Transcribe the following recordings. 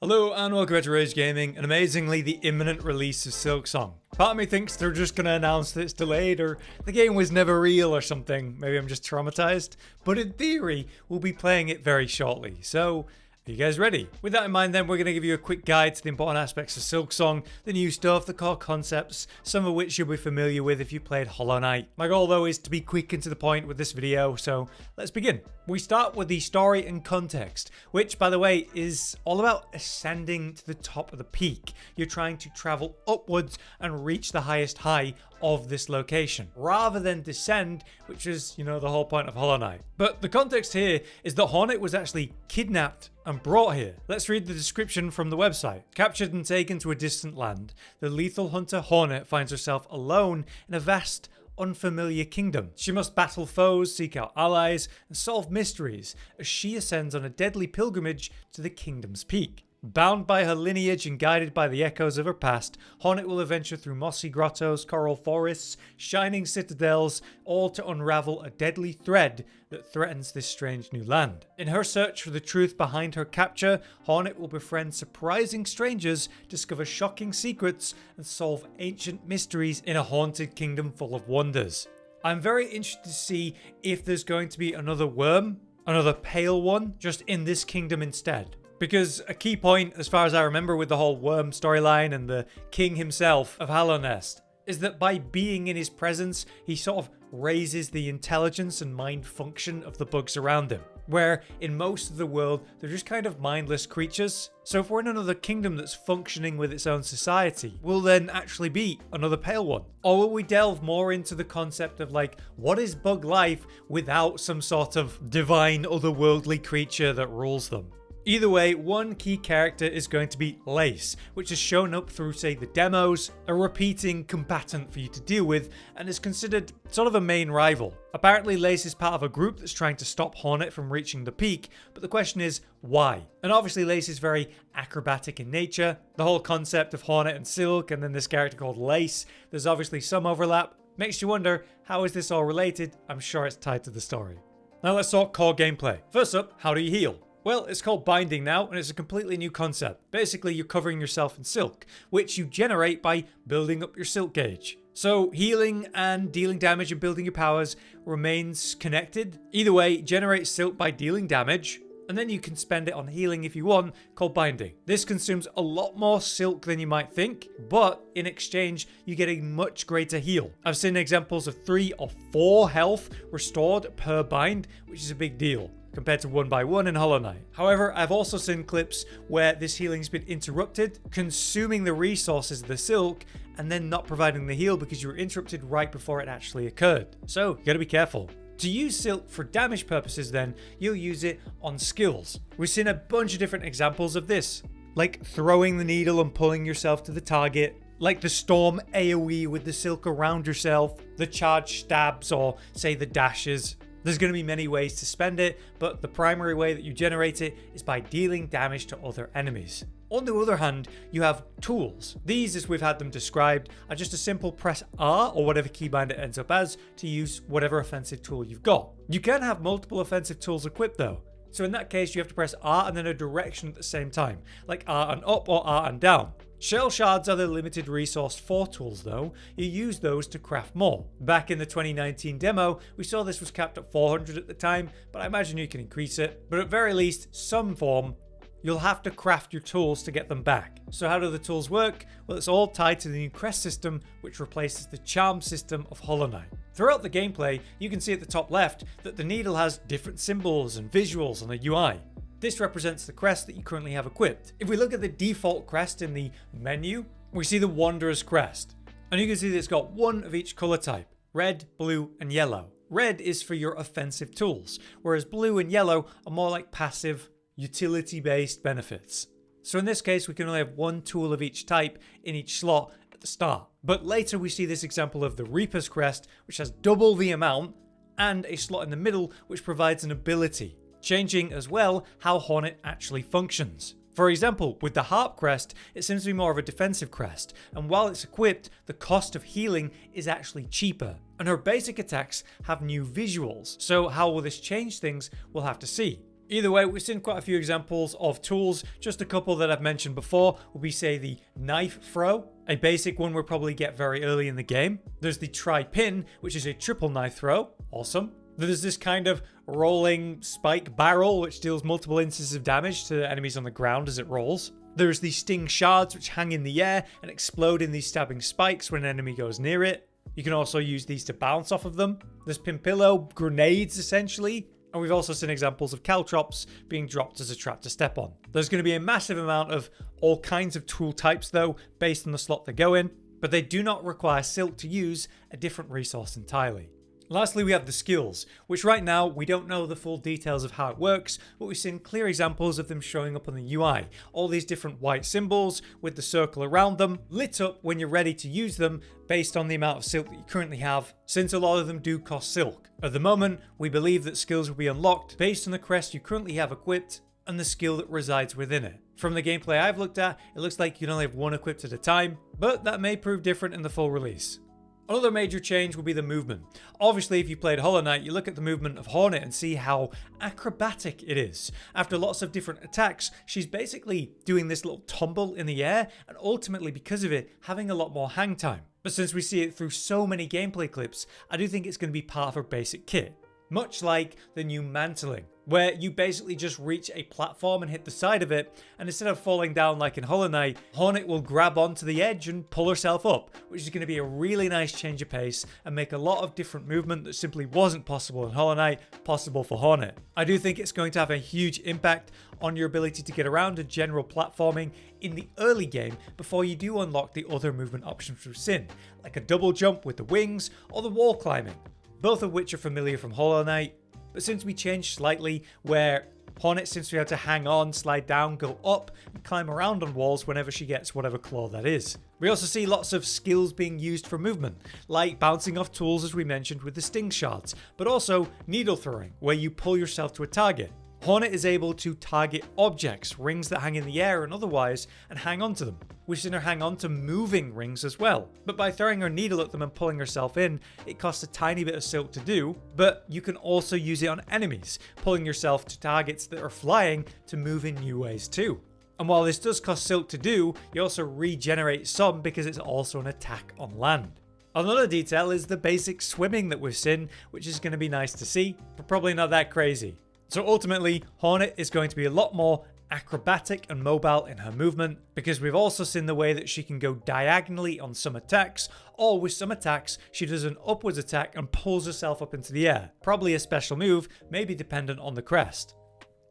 Hello and welcome back to Rage Gaming, and amazingly the imminent release of Silksong. Part of me thinks they're just going to announce that it's delayed or the game was never real or something. Maybe I'm just traumatized. But in theory, we'll be playing it very shortly. So, are you guys ready? With that in mind then, we're going to give you a quick guide to the important aspects of Silksong, the new stuff, the core concepts, some of which you'll be familiar with if you played Hollow Knight. My goal though is to be quick and to the point with this video, so let's begin. We start with the story and context, which by the way is all about ascending to the top of the peak. You're trying to travel upwards and reach the highest high of this location, rather than descend, which is, the whole point of Hollow Knight. But the context here is that Hornet was actually kidnapped and brought here. Let's read the description from the website. Captured and taken to a distant land, the lethal hunter Hornet finds herself alone in a vast, unfamiliar kingdom. She must battle foes, seek out allies, and solve mysteries as she ascends on a deadly pilgrimage to the kingdom's peak. Bound by her lineage and guided by the echoes of her past, Hornet will adventure through mossy grottos, coral forests, shining citadels, all to unravel a deadly thread that threatens this strange new land. In her search for the truth behind her capture, Hornet will befriend surprising strangers, discover shocking secrets, and solve ancient mysteries in a haunted kingdom full of wonders. I'm very interested to see if there's going to be another worm, another pale one, just in this kingdom instead. Because a key point, as far as I remember with the whole worm storyline and the king himself of Hollow Nest, is that by being in his presence, he sort of raises the intelligence and mind function of the bugs around him. Where in most of the world, they're just kind of mindless creatures. So if we're in another kingdom that's functioning with its own society, will then actually be another pale one? Or will we delve more into the concept of what is bug life without some sort of divine otherworldly creature that rules them? Either way, one key character is going to be Lace, which has shown up through, say, the demos, a repeating combatant for you to deal with, and is considered sort of a main rival. Apparently, Lace is part of a group that's trying to stop Hornet from reaching the peak, but the question is, why? And obviously, Lace is very acrobatic in nature. The whole concept of Hornet and Silk, and then this character called Lace, there's obviously some overlap. Makes you wonder, how is this all related? I'm sure it's tied to the story. Now let's talk core gameplay. First up, how do you heal? Well, it's called binding now, and it's a completely new concept. Basically, you're covering yourself in silk, which you generate by building up your silk gauge. So healing and dealing damage and building your powers remains connected. Either way, generate silk by dealing damage, and then you can spend it on healing if you want, called binding. This consumes a lot more silk than you might think, but in exchange, you get a much greater heal. I've seen examples of 3 or 4 health restored per bind, which is a big deal compared to 1 by 1 in Hollow Knight. However, I've also seen clips where this healing's been interrupted, consuming the resources of the silk, and then not providing the heal because you were interrupted right before it actually occurred. So, you gotta be careful. To use silk for damage purposes then, you'll use it on skills. We've seen a bunch of different examples of this, like throwing the needle and pulling yourself to the target, like the storm AoE with the silk around yourself, the charge stabs, or say the dashes. There's going to be many ways to spend it, but the primary way that you generate it is by dealing damage to other enemies. On the other hand, you have tools. These, as we've had them described, are just a simple press R or whatever keybind it ends up as to use whatever offensive tool you've got. You can have multiple offensive tools equipped though. So in that case, you have to press R and then a direction at the same time, like R and up or R and down. Shell shards are the limited resource for tools though. You use those to craft more. Back in the 2019 demo, we saw this was capped at 400 at the time, but I imagine you can increase it. But at very least, some form, you'll have to craft your tools to get them back. So how do the tools work? Well, it's all tied to the new crest system, which replaces the charm system of Hollow Knight. Throughout the gameplay, you can see at the top left that the needle has different symbols and visuals on the UI. This represents the crest that you currently have equipped. If we look at the default crest in the menu, we see the Wanderer's Crest. And you can see that it's got 1 of each color type, red, blue, and yellow. Red is for your offensive tools, whereas blue and yellow are more like passive, utility-based benefits. So in this case, we can only have 1 tool of each type in each slot at the start. But later we see this example of the Reaper's Crest, which has double the amount, and a slot in the middle, which provides an ability, changing as well how Hornet actually functions. For example, with the Harp Crest, it seems to be more of a defensive crest, and while it's equipped, the cost of healing is actually cheaper, and her basic attacks have new visuals, so how will this change things, we'll have to see. Either way, we've seen quite a few examples of tools. Just a couple that I've mentioned before will be, say, the knife throw, a basic one we'll probably get very early in the game. There's the tri-pin, which is a triple knife throw. Awesome. There's this kind of rolling spike barrel, which deals multiple instances of damage to enemies on the ground as it rolls. There's the sting shards, which hang in the air and explode in these stabbing spikes when an enemy goes near it. You can also use these to bounce off of them. There's pimpillo grenades, essentially. And we've also seen examples of caltrops being dropped as a trap to step on. There's going to be a massive amount of all kinds of tool types though, based on the slot they go in, but they do not require Silk to use a different resource entirely. Lastly, we have the skills, which right now we don't know the full details of how it works, but we've seen clear examples of them showing up on the UI. All these different white symbols with the circle around them, lit up when you're ready to use them based on the amount of silk that you currently have, since a lot of them do cost silk. At the moment, we believe that skills will be unlocked based on the crest you currently have equipped and the skill that resides within it. From the gameplay I've looked at, it looks like you can only have one equipped at a time, but that may prove different in the full release. Another major change will be the movement. Obviously, if you played Hollow Knight, you look at the movement of Hornet and see how acrobatic it is. After lots of different attacks, she's basically doing this little tumble in the air, and ultimately, because of it, having a lot more hang time. But since we see it through so many gameplay clips, I do think it's going to be part of her basic kit. Much like the new mantling, where you basically just reach a platform and hit the side of it, and instead of falling down like in Hollow Knight, Hornet will grab onto the edge and pull herself up, which is going to be a really nice change of pace and make a lot of different movement that simply wasn't possible in Hollow Knight possible for Hornet. I do think it's going to have a huge impact on your ability to get around and general platforming in the early game before you do unlock the other movement options through Sin, like a double jump with the wings or the wall climbing, both of which are familiar from Hollow Knight. But since we changed slightly where Hornet seems to be able to hang on, slide down, go up, and climb around on walls whenever she gets whatever claw that is. We also see lots of skills being used for movement, like bouncing off tools as we mentioned with the sting shards, but also needle throwing, where you pull yourself to a target. Hornet is able to target objects, rings that hang in the air and otherwise, and hang on to them. We've seen her hang on to moving rings as well, but by throwing her needle at them and pulling herself in, it costs a tiny bit of silk to do, but you can also use it on enemies, pulling yourself to targets that are flying to move in new ways too. And while this does cost silk to do, you also regenerate some because it's also an attack on land. Another detail is the basic swimming that we've seen, which is going to be nice to see, but probably not that crazy. So ultimately, Hornet is going to be a lot more acrobatic and mobile in her movement, because we've also seen the way that she can go diagonally on some attacks, or with some attacks, she does an upwards attack and pulls herself up into the air. Probably a special move, maybe dependent on the crest.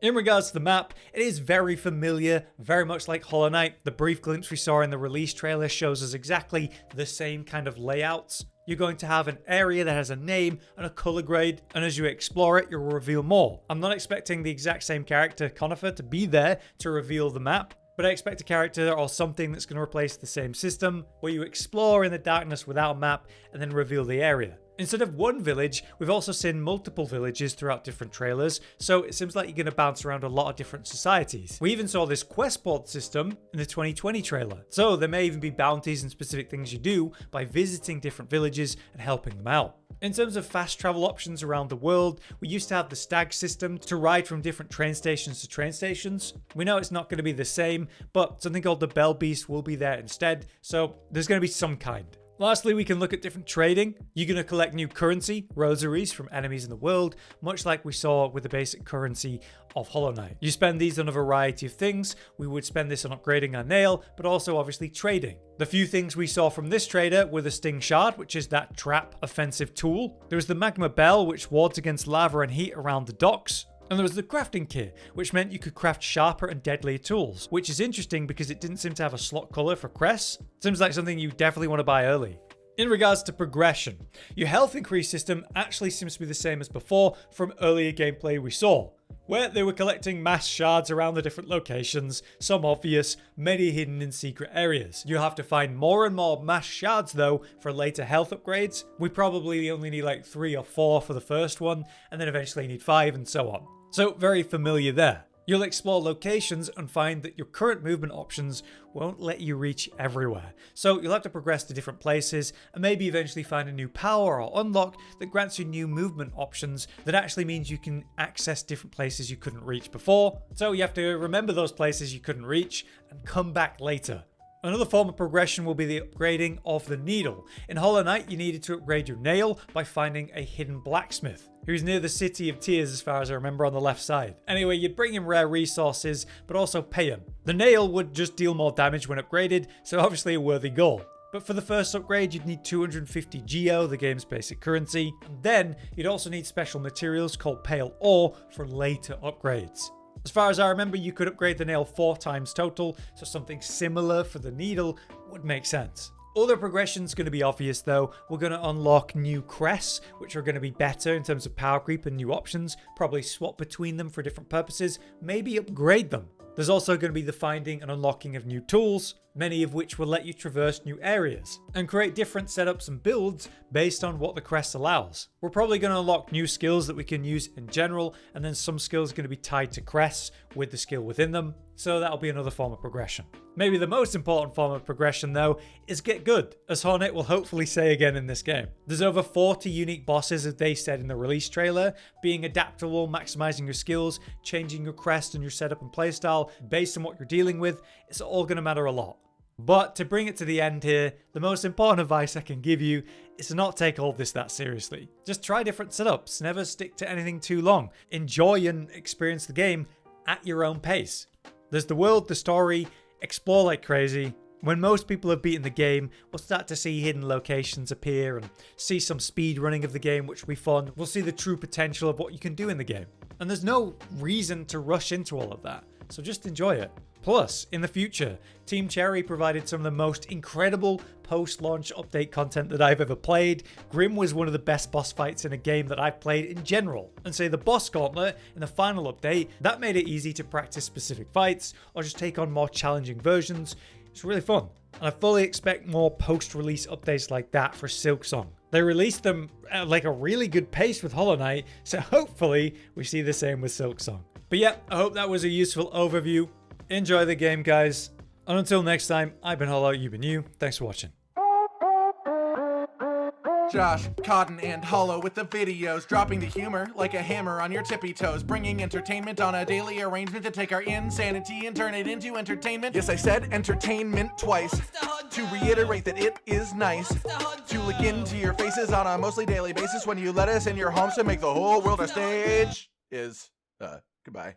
In regards to the map, it is very familiar, very much like Hollow Knight. The brief glimpse we saw in the release trailer shows us exactly the same kind of layouts. You're going to have an area that has a name and a color grade, and as you explore it, you'll reveal more. I'm not expecting the exact same character, Conifer, to be there to reveal the map, but I expect a character or something that's going to replace the same system, where you explore in the darkness without a map and then reveal the area. Instead of one village, we've also seen multiple villages throughout different trailers, so it seems like you're going to bounce around a lot of different societies. We even saw this quest board system in the 2020 trailer, so there may even be bounties and specific things you do by visiting different villages and helping them out. In terms of fast travel options around the world, we used to have the stag system to ride from different train stations to train stations. We know it's not going to be the same, but something called the Bell Beast will be there instead, so there's going to be some kind. Lastly, we can look at different trading. You're going to collect new currency, rosaries, from enemies in the world, much like we saw with the basic currency of Hollow Knight. You spend these on a variety of things. We would spend this on upgrading our nail, but also obviously trading. The few things we saw from this trader were the Sting Shard, which is that trap offensive tool. There was the Magma Bell, which wards against lava and heat around the docks. And there was the crafting kit, which meant you could craft sharper and deadlier tools, which is interesting because it didn't seem to have a slot color for crests. Seems like something you definitely want to buy early. In regards to progression, your health increase system actually seems to be the same as before from earlier gameplay we saw, where they were collecting mass shards around the different locations, some obvious, many hidden in secret areas. You'll have to find more and more mass shards though for later health upgrades. We probably only need like 3 or 4 for the first one, and then eventually need 5 and so on. So very familiar there. You'll explore locations and find that your current movement options won't let you reach everywhere. So you'll have to progress to different places and maybe eventually find a new power or unlock that grants you new movement options that actually means you can access different places you couldn't reach before. So you have to remember those places you couldn't reach and come back later. Another form of progression will be the upgrading of the needle. In Hollow Knight, you needed to upgrade your nail by finding a hidden blacksmith, who's near the City of Tears as far as I remember on the left side. Anyway, you'd bring him rare resources, but also pay him. The nail would just deal more damage when upgraded, so obviously a worthy goal. But for the first upgrade, you'd need 250 Geo, the game's basic currency, and then you'd also need special materials called pale ore for later upgrades. As far as I remember, you could upgrade the nail 4 times total, so something similar for the needle would make sense. Other progression's going to be obvious though. We're going to unlock new crests, which are going to be better in terms of power creep and new options, probably swap between them for different purposes, maybe upgrade them. There's also going to be the finding and unlocking of new tools, many of which will let you traverse new areas and create different setups and builds based on what the crest allows. We're probably going to unlock new skills that we can use in general, and then some skills are going to be tied to crests with the skill within them, so that'll be another form of progression. Maybe the most important form of progression though is get good, as Hornet will hopefully say again in this game. There's over 40 unique bosses, as they said in the release trailer. Being adaptable, maximizing your skills, changing your crest and your setup and playstyle based on what you're dealing with, it's all going to matter a lot. But to bring it to the end here, the most important advice I can give you is to not take all of this that seriously. Just try different setups, never stick to anything too long. Enjoy and experience the game at your own pace. There's the world, the story, explore like crazy. When most people have beaten the game, we'll start to see hidden locations appear and see some speed running of the game, which will be fun. We'll see the true potential of what you can do in the game. And there's no reason to rush into all of that, so just enjoy it. Plus, in the future, Team Cherry provided some of the most incredible post-launch update content that I've ever played. Grim was one of the best boss fights in a game that I've played in general. And say the boss gauntlet in the final update, that made it easy to practice specific fights or just take on more challenging versions. It's really fun. And I fully expect more post-release updates like that for Silksong. They released them at like a really good pace with Hollow Knight, so hopefully we see the same with Silksong. But yeah, I hope that was a useful overview. Enjoy the game, guys. And until next time, I've been Hollow, you've been you. Thanks for watching. Josh, Cotton, and Hollow with the videos, dropping the humor like a hammer on your tippy toes, bringing entertainment on a daily arrangement to take our insanity and turn it into entertainment. Yes, I said entertainment twice, to reiterate that it is nice to look into your faces on a mostly daily basis when you let us in your homes to make the whole world a stage. Goodbye.